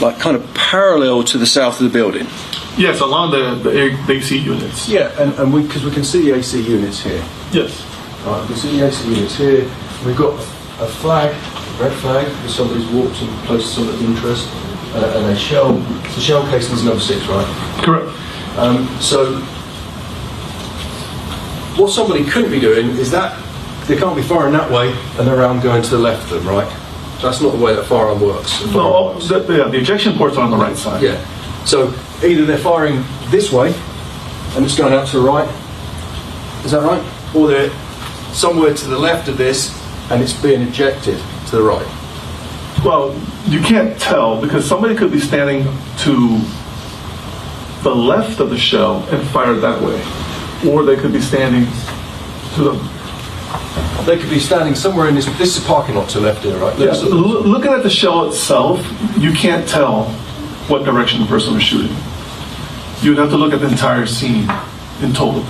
like kind of parallel to the south of the building. Yes, along the AC units. Yeah, and because we can see the AC units here. Yes. Right, we can see the AC units here. We've got a flag, a red flag, if somebody's walked and placed something of interest, and a shell. The shell casing is number 6, right? Correct. So what somebody couldn't be doing is that they can't be firing that way and their arm going to the left of them, right? That's not the way that firearm works. The ejection ports are on the right side. Yeah. So either they're firing this way and it's going out to the right, is that right? Or they're somewhere to the left of this and it's being ejected to the right. Well, you can't tell because somebody could be standing to the left of the shell and fire that way. Or they could be standing to the... They could be standing somewhere in this is a parking lot to the left here, right? Yes, looking at the shell itself, you can't tell what direction the person was shooting. You'd have to look at the entire scene in total.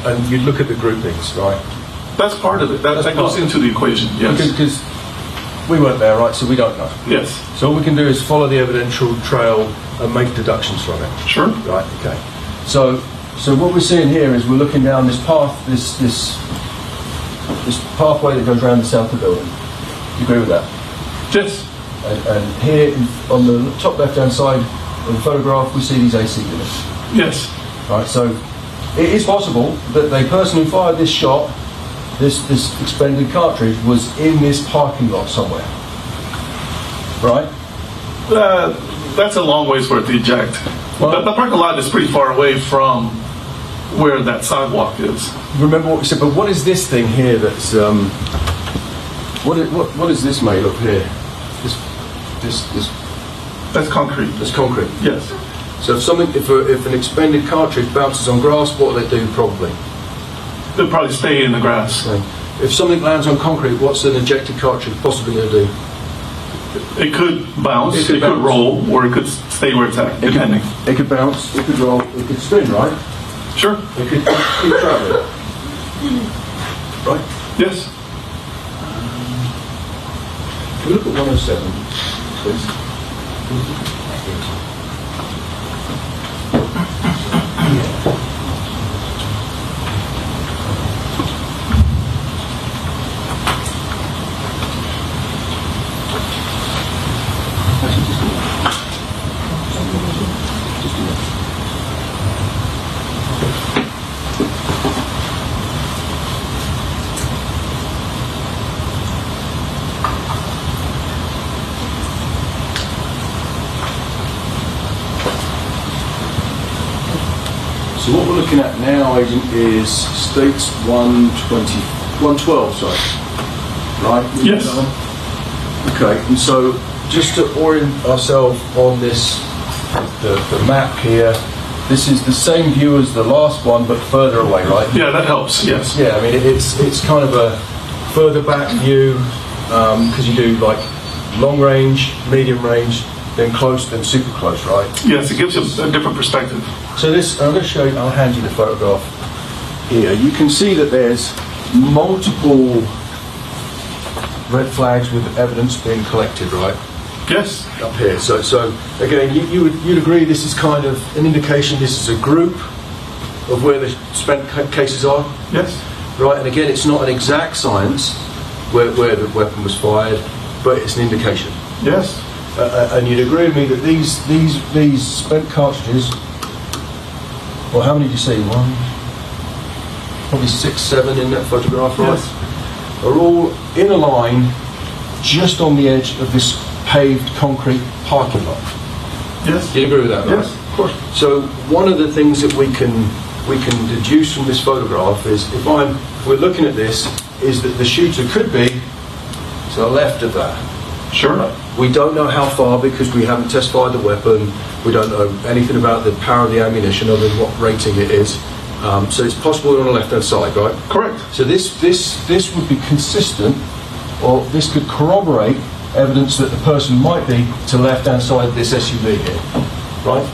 And you'd look at the groupings, right? That's part of it. That goes into the equation, yes. Because we weren't there, right, so we don't know. Yes. So all we can do is follow the evidential trail and make deductions from it. Sure. Right, okay. So what we're seeing here is we're looking down this path, this pathway that goes around the south of the building. Do you agree with that? Yes. And here on the top left-hand side of the photograph, we see these AC units. Yes. Right, so it is possible that the person who fired this shot, this expended cartridge, was in this parking lot somewhere. Right? That's a long ways for it to eject. Well, the parking lot is pretty far away from where that sidewalk is. Remember what we said, but what is this thing here that's what is this made of here? This That's concrete. That's concrete. Yes. So if an expended cartridge bounces on grass, what will it do? Probably. They'll probably stay in the grass. Okay. If something lands on concrete, what's an ejected cartridge possibly going to do? It could bounce, it could roll, or it could stay where it's at, depending. It could bounce, it could roll, it could spin, right? Sure. It could keep traveling. Right? Yes. Can we look at 107, please? So what we're looking at now, Agent, is States 112, sorry. Right? Yes. Okay, and so just to orient ourselves on this, the map here, this is the same view as the last one, but further away, right? Yeah, that helps, yes. Yeah, I mean, it's kind of a further back view, because you do like long range, medium range, then close, then super close, right? Yes, it gives you a different perspective. So this, I'm going to show you, I'll hand you the photograph here. You can see that there's multiple red flags with evidence being collected, right? Yes. Up here. So again, you'd agree this is kind of an indication this is a group of where the spent cases are? Yes. Right, and again, it's not an exact science where the weapon was fired, but it's an indication. Yes. And you'd agree with me that these spent cartridges, well, how many did you see? One, probably 6, 7 in that photograph, right? Yes. Are all in a line just on the edge of this paved concrete parking lot. Yes. You agree with that, right? Yes, of course. So one of the things that we can deduce from this photograph is we're looking at this, is that the shooter could be to the left of that. Sure. We don't know how far because we haven't test fired the weapon. We don't know anything about the power of the ammunition other than what rating it is. So it's possible on the left-hand side, right? Correct. So this would be consistent, or this could corroborate evidence that the person might be to the left-hand side of this SUV here, right?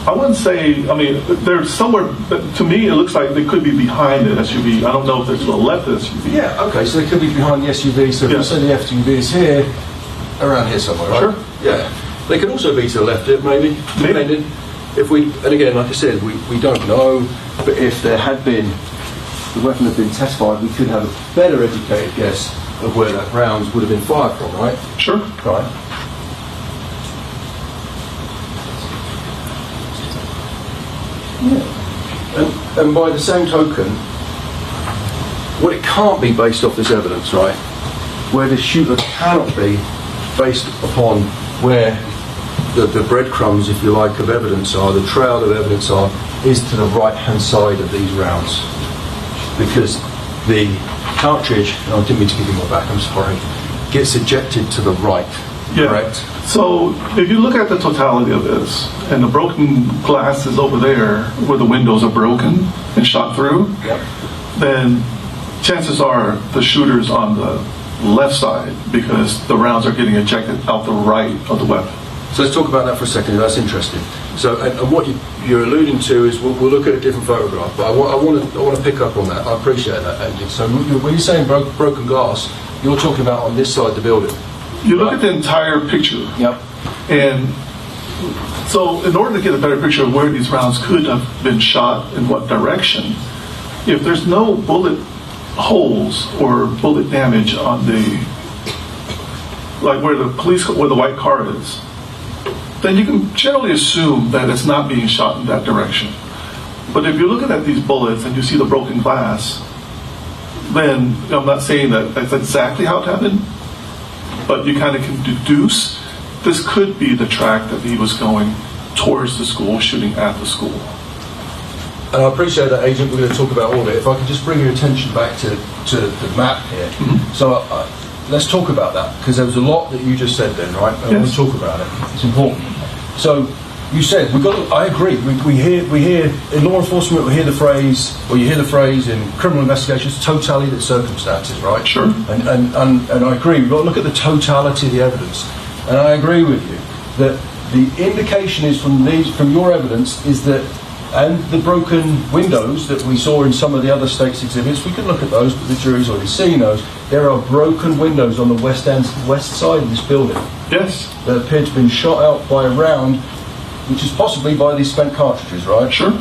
I wouldn't say, I mean, they're somewhere, to me it looks like they could be behind the SUV. I don't know if they're to the left of the SUV. Yeah, okay, so they could be behind the SUV, so if Yes. we say the SUV is here, around here somewhere, right? Sure. Yeah. They could also be to the left, maybe. Depending. If we, and again, like I said, we don't know, but if there had been, the weapon had been testified, we could have a better educated guess of where that rounds would have been fired from, right? Sure. Right. Yeah. And by the same token, what it can't be based off this evidence, right? Where the shooter cannot be based upon where the breadcrumbs, if you like, of evidence are, the trail of evidence are, is to the right-hand side of these rounds. Because the cartridge, and I didn't mean to give you more back, I'm sorry, gets ejected to the right, correct? So if you look at the totality of this, and the broken glass is over there where the windows are broken and shot through, Yep. then chances are the shooter's on the left side because the rounds are getting ejected out the right of the weapon. So let's talk about that for a second. That's interesting. So, and what you're alluding to is we'll look at a different photograph, but I want to pick up on that. I appreciate that, Andy. So when you're saying broken glass, you're talking about on this side of the building. You look at the entire picture, Yep. and so in order to get a better picture of where these rounds could have been shot in what direction, if there's no bullet holes or bullet damage on the, like where the white car is, then you can generally assume that it's not being shot in that direction. But if you're looking at these bullets and you see the broken glass, then I'm not saying that that's exactly how it happened, but you kind of can deduce this could be the track that he was going towards the school, shooting at the school. And I appreciate that, Agent. We're going to talk about all of it. If I could just bring your attention back to the map here. Mm-hmm. So let's talk about that, because there was a lot that you just said then, right? And Yes. we'll talk about it. It's important. So you said we've got. I agree. We hear in law enforcement. We hear the phrase, or you hear the phrase in criminal investigations, totality of circumstances, right? Sure. And I agree. We've got to look at the totality of the evidence. And I agree with you that the indication is from your evidence is that. And the broken windows that we saw in some of the other state's exhibits, we can look at those, but the jury's already seen those. There are broken windows on the west side of this building Yes. that appear to have been shot out by a round, which is possibly by these spent cartridges, right? Sure.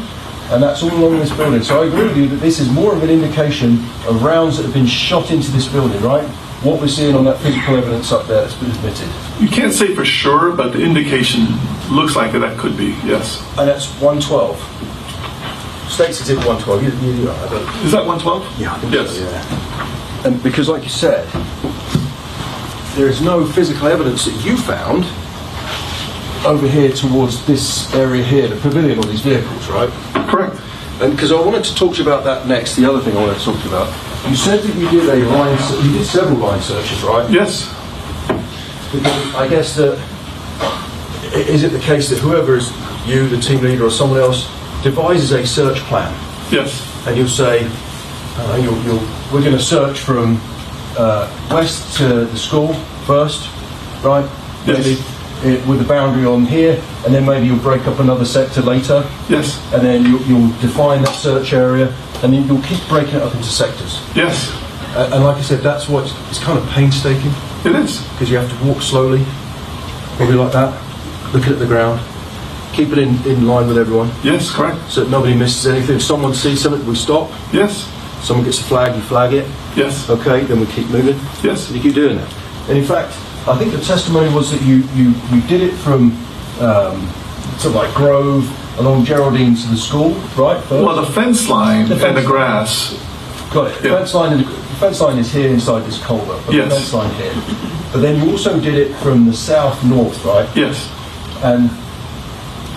And that's all along this building. So I agree with you that this is more of an indication of rounds that have been shot into this building, right? What we're seeing on that physical evidence up there that's been admitted. You can't say for sure, but the indication looks like that could be, yes. And that's 112. States exhibit 112. You are, but Is that 112? yeah, I think Yes. so, yeah. And because, like you said, there is no physical evidence that you found over here towards this area here, the pavilion, or these vehicles, right? Correct. And because I wanted to talk to you about that next, the other thing I wanted to talk to you about. You said that you did several line searches, right? Yes. Because I guess that, is it the case that whoever is you, the team leader, or someone else, devises a search plan? Yes. And you'll say, we're going to search from west to the school first, right? Yes. Maybe with the boundary on here, and then maybe you'll break up another sector later, Yes. and then you'll define that search area, and then you'll keep breaking it up into sectors. Yes. And like I said, that's what it's kind of painstaking, It is. because you have to walk slowly, probably like that, looking at the ground, keep it in line with everyone, Yes, correct. so that nobody misses anything. If someone sees something, we stop. Yes. Someone gets a flag, you flag it. Yes. Okay, then we keep moving. Yes. And you keep doing that. And in fact, I think the testimony was that you did it from sort of like Grove along Geraldine to the school, right? First? Well, the fence line The and fence the line. grass. Got it. Yeah. The fence line is here inside this culvert, but Yes. the fence line here. But then you also did it from the south north, right? Yes. And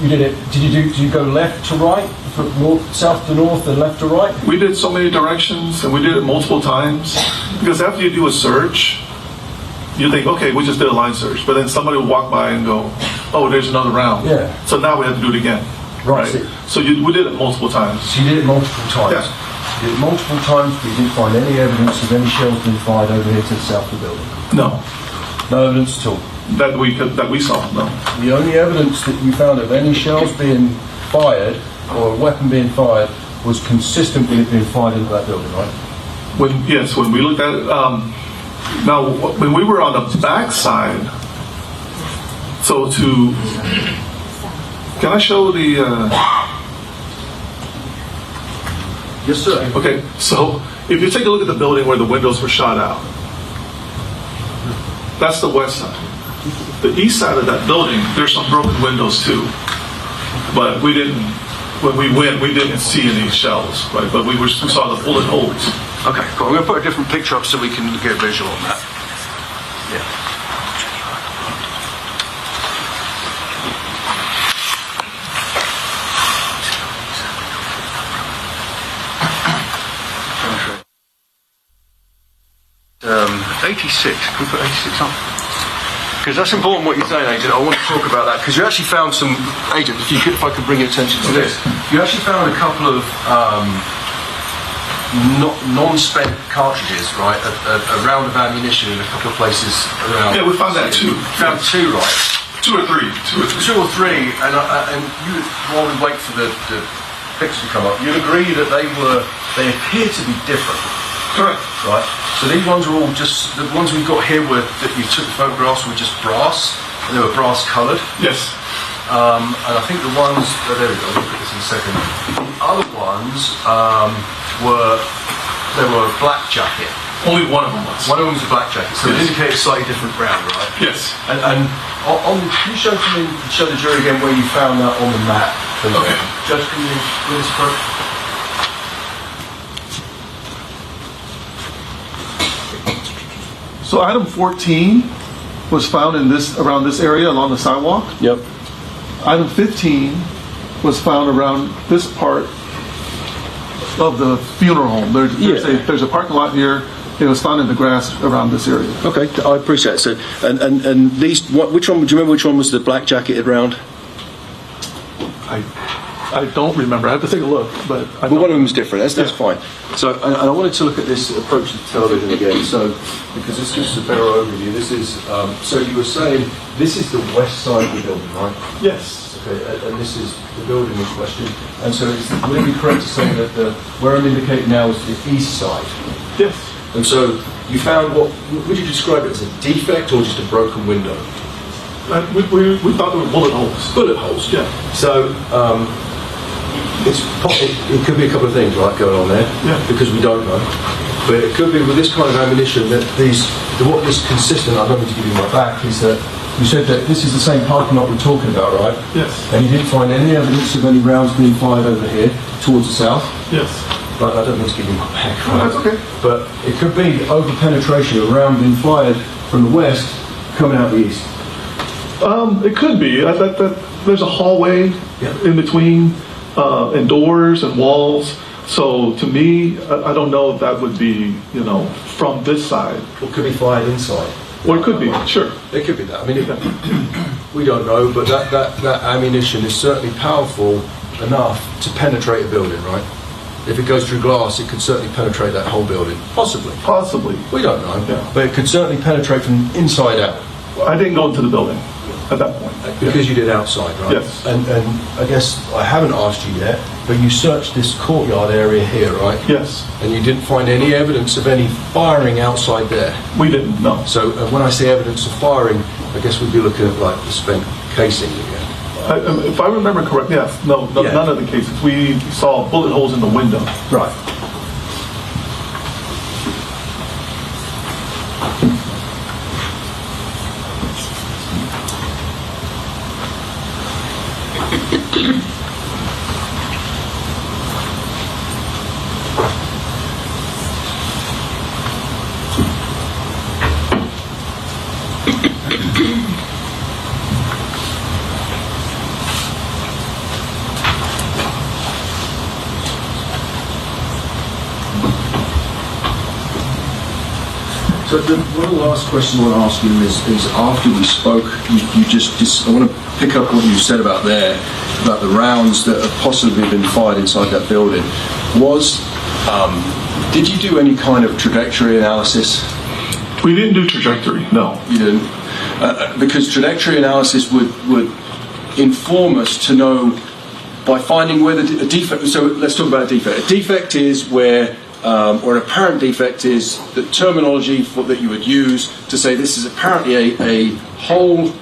you did it. Did you go left to right, from south to north, and left to right? We did so many directions, and we did it multiple times. Because after you do a search, you think, okay, we just did a line search. But then somebody will walk by and go, oh, there's another round. Yeah. So now we have to do it again. Right. So we did it multiple times. So you did it multiple times. Yeah. You did it multiple times, but you didn't find any evidence of any shells being fired over here to the south of the building. No. No evidence at all. That we saw, no. The only evidence that you found of any shells being fired or a weapon being fired was consistent with it being fired into that building, right? When we looked at it, now when we were on the back side So can I show the? Yes, sir. Okay, so if you take a look at the building where the windows were shot out, that's the west side. The east side of that building, there's some broken windows too. But we didn't, when we went, we didn't see any shells, right? But we saw the bullet holes. Okay, cool. I'm going to put a different picture up so we can get a visual on that. Yeah. Um, 86. Can we put 86 on? Because that's important what you're saying, Agent. I want to talk about that because you actually found some, Agent. If I could bring your attention to this, you actually found a couple of non-spent cartridges, right? A round of ammunition in a couple of places around. Yeah, we found that too. Found two, right? Two or three, and you, while we wait for the pictures to come up, you'd agree that they appear to be different. Correct. Right. So these ones are all just the ones we've got here that you took the photographs were just brass, and they were brass coloured. Yes. And I think the ones there we go. I'll look at this in a second. The other ones were black jacket. Only one of them was. One of them was a black jacket, so it indicates slightly different round, right? Yes. And can you show the jury again where you found that on the map? Please? Okay. Judge, can you do this approach? So item 14 was found around this area along the sidewalk. Yep. Item 15 was found around this part of the funeral home. There's a parking lot here. It was found in the grass around this area. Okay, I appreciate it. So, and these, which one? Do you remember which one was the black jacketed round? I don't remember. I have to take a look, but One of them was different. That's fine. So, and I wanted to look at this approach to television again. So, because this gives us a better overview. This is. So you were saying this is the west side of the building, right? Yes. Okay, and this is the building in question. And so, would it be correct to say that where I'm indicating now is the east side? Yes. And so you found what? Would you describe it as a defect or just a broken window? We thought there were bullet holes. Bullet holes. Yeah. So. It could be a couple of things, right, going on there, because we don't know. But it could be with this kind of ammunition that what this consistent, I don't need to give you my back, is that you said that this is the same parking lot we're talking about, right? Yes. And you didn't find any evidence of any rounds being fired over here towards the south? Yes. But I don't need to give you my back, No, right? that's okay. But it could be over penetration, a round being fired from the west coming out the east. It could be. There's a hallway in between. And doors and walls. So to me, I don't know if that would be, from this side. Or it could be fired inside. Or it could be, sure. It could be that. I mean, we don't know, but that ammunition is certainly powerful enough to penetrate a building, right? If it goes through glass, it could certainly penetrate that whole building. Possibly. Possibly. We don't know. Yeah. But it could certainly penetrate from inside out. I didn't go into the building at that point. Because you did outside, right? Yes. And I guess I haven't asked you yet, but you searched this courtyard area here, right? Yes. And you didn't find any evidence of any firing outside there? We didn't, no. So when I say evidence of firing, I guess we'd be looking at like the spent casing again. If I remember correctly, yes. No, none of the cases. We saw bullet holes in the window. Right. So one of the last questions I want to ask you is after we spoke, I want to pick up what you said about the rounds that have possibly been fired inside that building. Did you do any kind of trajectory analysis? We didn't do trajectory, no. You didn't? Because trajectory analysis would inform us to know by finding whether a defect, so let's talk about a defect. A defect is where or an apparent defect is the terminology that you would use to say this is apparently a hole